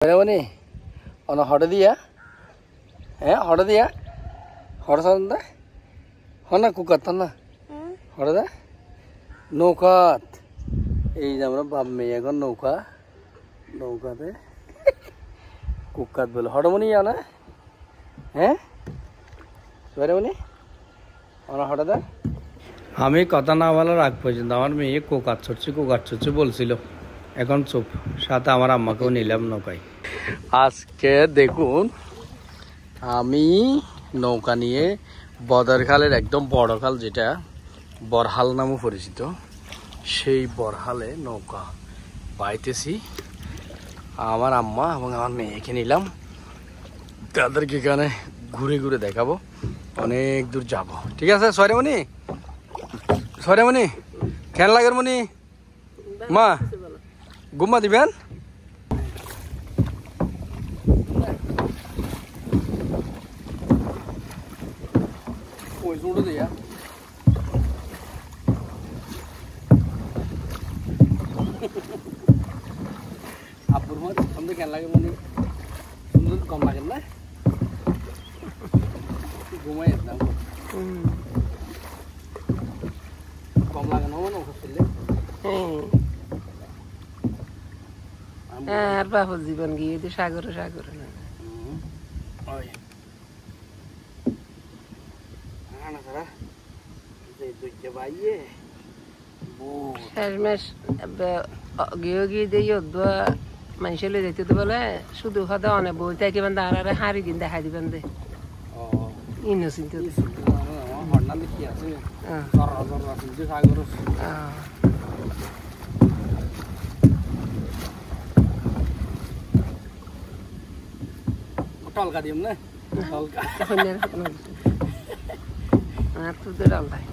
Berapa ono horde dia? Horde dia? Horde sana? Hona kukat na? Horde? Nokat. Ei jamra bab meye kon noka. Noka te. Kukat bolo. Horde moni ya na? Berapa ono horde da? আমি কথা না বলার আগ পর্যন্ত আমার মেয়ে কোকাট ছুটছে বলছিল এখন চুপ সাথে আমার আম্মাকেও নিলাম নৌকায় আজকে দেখুন আমি নৌকা নিয়ে বদরখালের একদম বড় খাল যেটা বরহাল নামে পরিচিত সেই বরহালে নৌকা বাইতেছি আমার আম্মা এবং আমার মেয়েকে নিলাম তাদেরকে এখানে ঘুরে ঘুরে দেখাবো অনেক দূর যাব ঠিক আছে সরে মনি কেন লাগে মনি মা ঘুমা দিবেন আপুর মা সুন্দর কেন লাগে মনি সুন্দর কম লাগে না ঘুমাই যেতাম কম লাগে না মনে করছিলে আর বাপু জীবন গিয়ে তো সাগরে সাগরে না শেষমেশ গিয়ে গিয়ে দিয়ে মানুষের যেতে তো বলে শুধু খাদা অনেক বই থেকে বান্ধে আর হারি দিন দেখাই দিবেন দে ইনোসেন্ট দেখি আছে সাগর টলকা দিম না টলকা আর তো ডাল লাগে